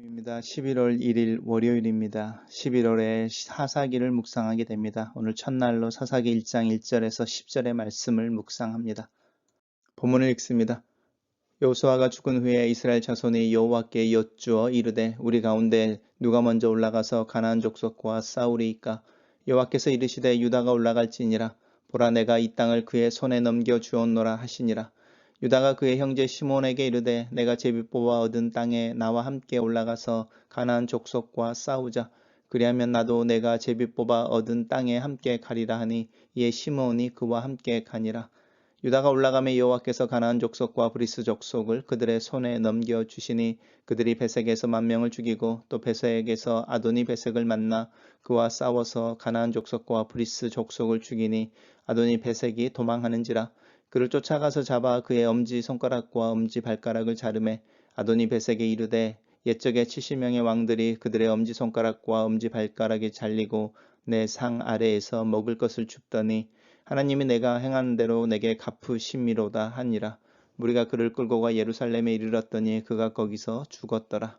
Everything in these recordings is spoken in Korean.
입니다. 11월 1일 월요일입니다. 11월에 사사기를 묵상하게 됩니다. 오늘 첫날로 사사기 1장 1절에서 10절의 말씀을 묵상합니다. 본문을 읽습니다. 여호수아가 죽은 후에 이스라엘 자손이 여호와께 여쭈어 이르되 우리 가운데 누가 먼저 올라가서 가나안 족속과 싸우리이까? 여호와께서 이르시되 유다가 올라갈지니라. 보라, 내가 이 땅을 그의 손에 넘겨 주었노라 하시니라. 유다가 그의 형제 시몬에게 이르되 내가 제비 뽑아 얻은 땅에 나와 함께 올라가서 가나안 족속과 싸우자. 그리하면 나도 내가 제비 뽑아 얻은 땅에 함께 가리라 하니 이에 시몬이 그와 함께 가니라. 유다가 올라가며 여호와께서 가나안 족속과 브리스 족속을 그들의 손에 넘겨 주시니 그들이 베색에서 10,000명을 죽이고 또 베색에서 아도니 베색을 만나 그와 싸워서 가나안 족속과 브리스 족속을 죽이니 아도니 베색이 도망하는지라. 그를 쫓아가서 잡아 그의 엄지 손가락과 엄지 발가락을 자르매 아도니 베색에 이르되 옛적에 70명의 왕들이 그들의 엄지 손가락과 엄지 발가락이 잘리고 내 상 아래에서 먹을 것을 줍더니 하나님이 내가 행한 대로 내게 갚으심이로다 하니라. 무리가 그를 끌고 가 예루살렘에 이르렀더니 그가 거기서 죽었더라.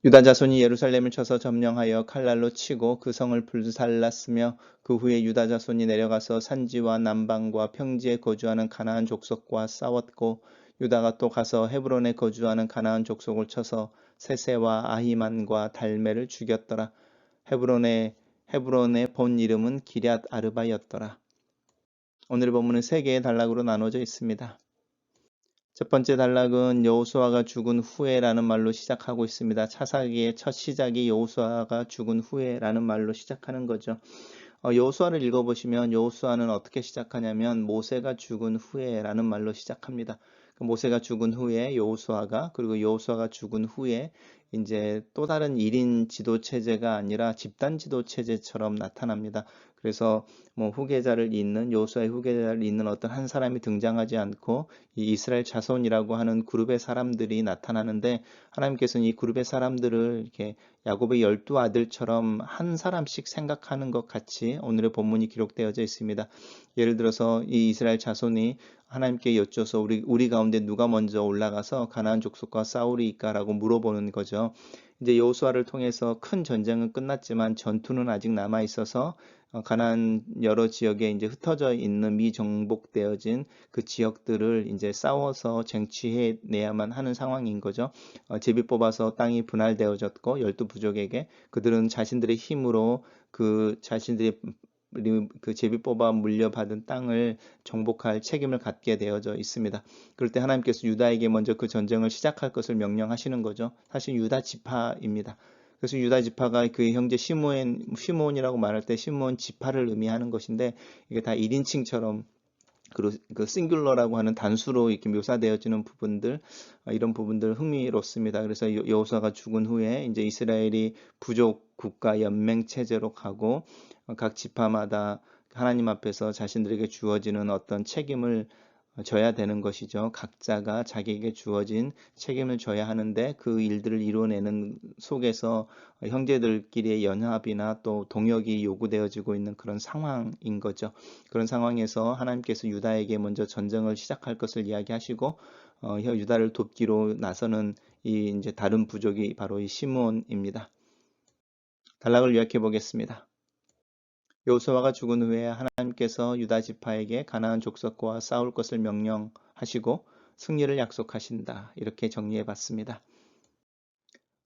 유다 자손이 예루살렘을 쳐서 점령하여 칼날로 치고 그 성을 불살랐으며 그 후에 유다 자손이 내려가서 산지와 남방과 평지에 거주하는 가나안 족속과 싸웠고 유다가 또 가서 헤브론에 거주하는 가나안 족속을 쳐서 세세와 아히만과 달메를 죽였더라. 헤브론의 본 이름은 기럇 아르바였더라. 오늘의 본문은 세 개의 단락으로 나눠져 있습니다. 첫 번째 단락은 여호수아가 죽은 후에라는 말로 시작하고 있습니다. 사사기의 첫 시작이 여호수아가 죽은 후에라는 말로 시작하는 거죠. 여호수아를 읽어보시면 여호수아는 어떻게 시작하냐면 모세가 죽은 후에라는 말로 시작합니다. 모세가 죽은 후에 여호수아가, 그리고 여호수아가 죽은 후에 이제 또 다른 1인 지도 체제가 아니라 집단 지도 체제처럼 나타납니다. 그래서 후계자를 잇는, 여호수아의 후계자를 잇는 어떤 한 사람이 등장하지 않고 이 이스라엘 자손이라고 하는 그룹의 사람들이 나타나는데, 하나님께서는 이 그룹의 사람들을 이렇게 야곱의 12아들처럼 한 사람씩 생각하는 것 같이 오늘의 본문이 기록되어져 있습니다. 예를 들어서 이 이스라엘 자손이 하나님께 여쭤서 우리 가운데 누가 먼저 올라가서 가나안 족속과 싸우리이까라고 물어보는 거죠. 이제 여호수아를 통해서 큰 전쟁은 끝났지만 전투는 아직 남아 있어서 가나안 여러 지역에 이제 흩어져 있는 미정복되어진 그 지역들을 이제 싸워서 쟁취해 내야만 하는 상황인 거죠. 제비 뽑아서 땅이 분할되어졌고 12부족에게 그들은 자신들의 힘으로 그 자신들이 그 제비 뽑아 물려받은 땅을 정복할 책임을 갖게 되어져 있습니다. 그럴 때 하나님께서 유다에게 먼저 그 전쟁을 시작할 것을 명령하시는 거죠. 사실 유다 지파입니다. 그래서 유다 지파가 그의 형제 시므온이라고 말할 때 시므온 지파를 의미하는 것인데, 이게 다 1인칭처럼 그 싱귤러라고 하는 단수로 이렇게 묘사되어지는 부분들, 이런 부분들 흥미롭습니다. 그래서 여호수아가 죽은 후에 이제 이스라엘이 부족 국가 연맹 체제로 가고 각 지파마다 하나님 앞에서 자신들에게 주어지는 어떤 책임을 져야 되는 것이죠. 각자가 자기에게 주어진 책임을 져야 하는데 그 일들을 이루어내는 속에서 형제들끼리의 연합이나 또 동역이 요구되어지고 있는 그런 상황인 거죠. 그런 상황에서 하나님께서 유다에게 먼저 전쟁을 시작할 것을 이야기하시고 유다를 돕기로 나서는 이 이제 다른 부족이 바로 이 시므온입니다. 단락을 요약해 보겠습니다. 여호수아가 죽은 후에 하나님께서 유다 지파에게 가나안 족속과 싸울 것을 명령하시고 승리를 약속하신다. 이렇게 정리해 봤습니다.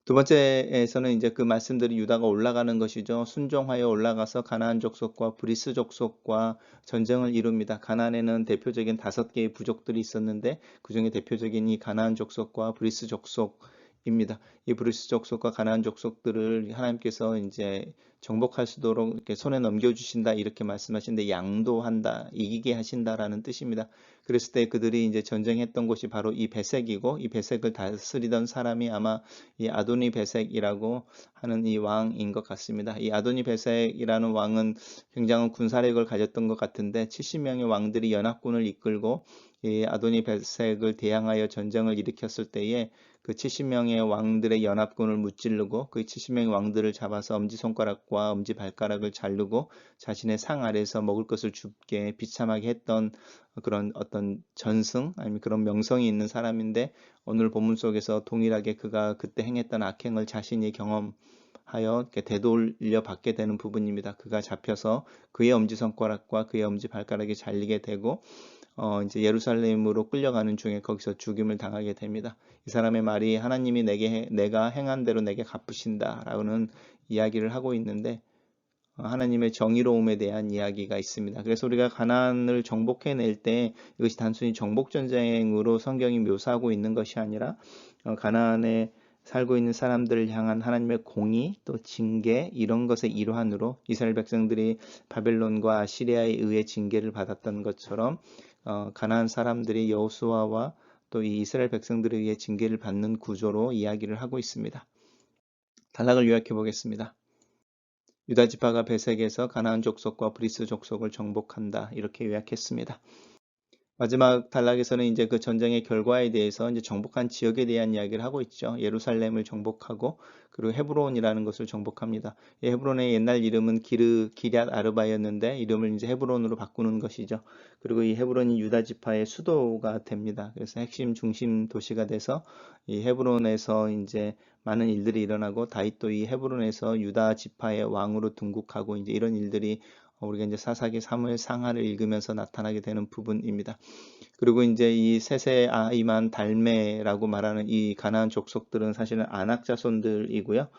두 번째에서는 이제 그 말씀들이 유다가 올라가는 것이죠. 순종하여 올라가서 가나안 족속과 브리스 족속과 전쟁을 이룹니다. 가나안에는 대표적인 5개의 부족들이 있었는데 그 중에 대표적인 이 가나안 족속과 브리스 족속입니다. 이 브리스 족속과 가나안 족속들을 하나님께서 이제 정복할 수 있도록 이렇게 손에 넘겨주신다, 이렇게 말씀하시는데 양도한다, 이기게 하신다라는 뜻입니다. 그랬을 때 그들이 이제 전쟁했던 곳이 바로 이 베색이고, 이 베색을 다스리던 사람이 아마 이 아도니 베색이라고 하는 이 왕인 것 같습니다. 이 아도니 베색이라는 왕은 굉장한 군사력을 가졌던 것 같은데 70명의 왕들이 연합군을 이끌고 이 아도니 베색을 대항하여 전쟁을 일으켰을 때에 그 70명의 왕들의 연합군을 무찌르고 그 70명의 왕들을 잡아서 엄지손가락과 엄지발가락을 자르고 자신의 상 아래에서 먹을 것을 줍게 비참하게 했던 그런 어떤 전승 아니면 그런 명성이 있는 사람인데, 오늘 본문 속에서 동일하게 그가 그때 행했던 악행을 자신이 경험하여 이렇게 되돌려 받게 되는 부분입니다. 그가 잡혀서 그의 엄지손가락과 그의 엄지발가락이 잘리게 되고 이제 예루살렘으로 끌려가는 중에 거기서 죽임을 당하게 됩니다. 이 사람의 말이 하나님이 내가 행한 대로 내게 갚으신다라고는 이야기를 하고 있는데, 하나님의 정의로움에 대한 이야기가 있습니다. 그래서 우리가 가나안을 정복해낼 때 이것이 단순히 정복전쟁으로 성경이 묘사하고 있는 것이 아니라 가나안에 살고 있는 사람들을 향한 하나님의 공의 또 징계, 이런 것의 일환으로 이스라엘 백성들이 바벨론과 아시리아에 의해 징계를 받았던 것처럼 가나안 사람들이 여호수아와 또 이 이스라엘 백성들에 의해 징계를 받는 구조로 이야기를 하고 있습니다. 단락을 요약해 보겠습니다. 유다 지파가 베색에서 가나안 족속과 브리스 족속을 정복한다, 이렇게 요약했습니다. 마지막 단락에서는 이제 그 전쟁의 결과에 대해서 이제 정복한 지역에 대한 이야기를 하고 있죠. 예루살렘을 정복하고 그리고 헤브론이라는 것을 정복합니다. 이 헤브론의 옛날 이름은 기럇 아르바였는데 이름을 이제 헤브론으로 바꾸는 것이죠. 그리고 이 헤브론이 유다 지파의 수도가 됩니다. 그래서 핵심 중심 도시가 돼서 이 헤브론에서 이제 많은 일들이 일어나고 다윗도 이 헤브론에서 유다 지파의 왕으로 등극하고 이제 이런 일들이 우리가 이제 사사기 사무엘 상하를 읽으면서 나타나게 되는 부분입니다. 그리고 이제 이 셋의 아이만 달메라고 말하는 이 가나안 족속들은 사실은 아낙 자손들이고요.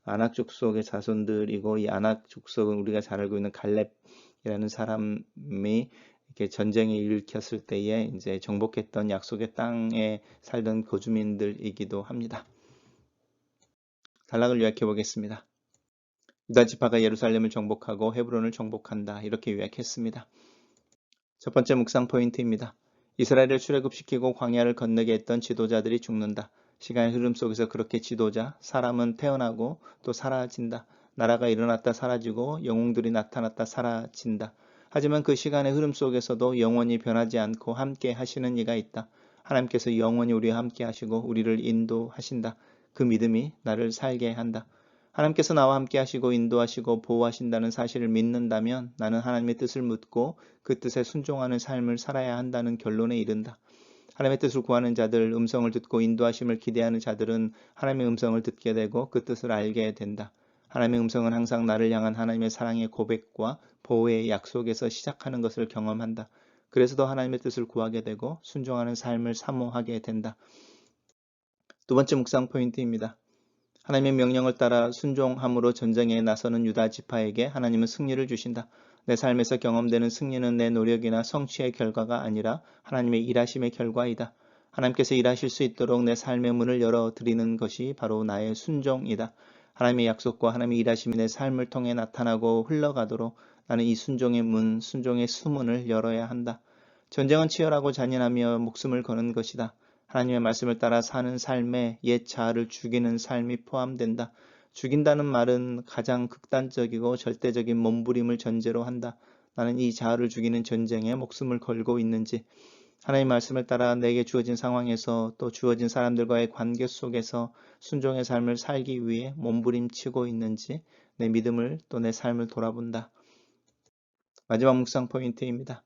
아낙 족속의 자손들이고, 이 아낙 족속은 우리가 잘 알고 있는 갈렙이라는 사람이 이렇게 전쟁에 일으켰을 때에 이제 정복했던 약속의 땅에 살던 거주민들이기도 합니다. 단락을 요약해 보겠습니다. 유다 지파가 예루살렘을 정복하고 헤브론을 정복한다, 이렇게 요약했습니다. 첫 번째 묵상 포인트입니다. 이스라엘을 출애굽시키고 광야를 건너게 했던 지도자들이 죽는다. 시간의 흐름 속에서 그렇게 지도자, 사람은 태어나고 또 사라진다. 나라가 일어났다 사라지고 영웅들이 나타났다 사라진다. 하지만 그 시간의 흐름 속에서도 영원히 변하지 않고 함께 하시는 이가 있다. 하나님께서 영원히 우리와 함께 하시고 우리를 인도하신다. 그 믿음이 나를 살게 한다. 하나님께서 나와 함께 하시고 인도하시고 보호하신다는 사실을 믿는다면 나는 하나님의 뜻을 묻고 그 뜻에 순종하는 삶을 살아야 한다는 결론에 이른다. 하나님의 뜻을 구하는 자들, 음성을 듣고 인도하심을 기대하는 자들은 하나님의 음성을 듣게 되고 그 뜻을 알게 된다. 하나님의 음성은 항상 나를 향한 하나님의 사랑의 고백과 보호의 약속에서 시작하는 것을 경험한다. 그래서 더 하나님의 뜻을 구하게 되고 순종하는 삶을 사모하게 된다. 두 번째 묵상 포인트입니다. 하나님의 명령을 따라 순종함으로 전쟁에 나서는 유다 지파에게 하나님은 승리를 주신다. 내 삶에서 경험되는 승리는 내 노력이나 성취의 결과가 아니라 하나님의 일하심의 결과이다. 하나님께서 일하실 수 있도록 내 삶의 문을 열어드리는 것이 바로 나의 순종이다. 하나님의 약속과 하나님의 일하심이 내 삶을 통해 나타나고 흘러가도록 나는 이 순종의 문, 순종의 수문을 열어야 한다. 전쟁은 치열하고 잔인하며 목숨을 거는 것이다. 하나님의 말씀을 따라 사는 삶에 옛 자아를 죽이는 삶이 포함된다. 죽인다는 말은 가장 극단적이고 절대적인 몸부림을 전제로 한다. 나는 이 자아를 죽이는 전쟁에 목숨을 걸고 있는지, 하나님의 말씀을 따라 내게 주어진 상황에서 또 주어진 사람들과의 관계 속에서 순종의 삶을 살기 위해 몸부림치고 있는지 내 믿음을 또 내 삶을 돌아본다. 마지막 묵상 포인트입니다.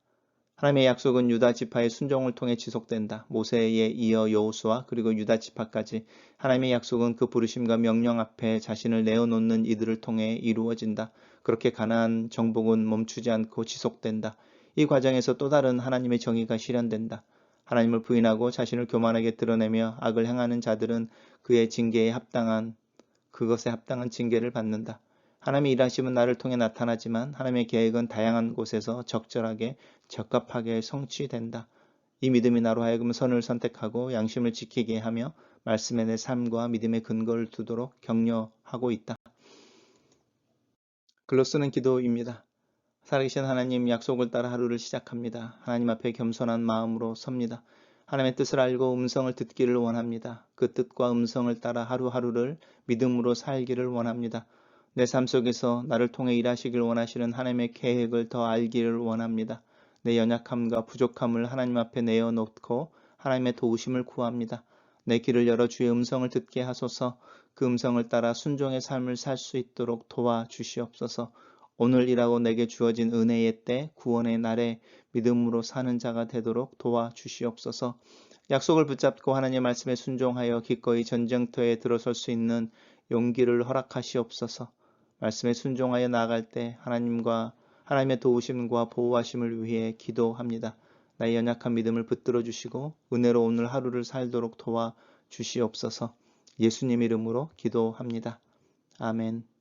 하나님의 약속은 유다 지파의 순종을 통해 지속된다. 모세에 이어 여호수아 그리고 유다 지파까지 하나님의 약속은 그 부르심과 명령 앞에 자신을 내어놓는 이들을 통해 이루어진다. 그렇게 가나안 정복은 멈추지 않고 지속된다. 이 과정에서 또 다른 하나님의 정의가 실현된다. 하나님을 부인하고 자신을 교만하게 드러내며 악을 행하는 자들은 그의 징계에 합당한 그것에 합당한 징계를 받는다. 하나님의 일하심은 나를 통해 나타나지만 하나님의 계획은 다양한 곳에서 적절하게 적합하게 성취된다. 이 믿음이 나로 하여금 선을 선택하고 양심을 지키게 하며 말씀에 내 삶과 믿음의 근거를 두도록 격려하고 있다. 글로 쓰는 기도입니다. 살아계신 하나님, 약속을 따라 하루를 시작합니다. 하나님 앞에 겸손한 마음으로 섭니다. 하나님의 뜻을 알고 음성을 듣기를 원합니다. 그 뜻과 음성을 따라 하루하루를 믿음으로 살기를 원합니다. 내 삶 속에서 나를 통해 일하시길 원하시는 하나님의 계획을 더 알기를 원합니다. 내 연약함과 부족함을 하나님 앞에 내어놓고 하나님의 도우심을 구합니다. 내 귀를 열어 주의 음성을 듣게 하소서. 그 음성을 따라 순종의 삶을 살 수 있도록 도와주시옵소서. 오늘이라고 내게 주어진 은혜의 때, 구원의 날에 믿음으로 사는 자가 되도록 도와주시옵소서. 약속을 붙잡고 하나님의 말씀에 순종하여 기꺼이 전쟁터에 들어설 수 있는 용기를 허락하시옵소서. 말씀에 순종하여 나아갈 때 하나님의 도우심과 보호하심을 위해 기도합니다. 나의 연약한 믿음을 붙들어 주시고 은혜로 오늘 하루를 살도록 도와주시옵소서. 예수님 이름으로 기도합니다. 아멘.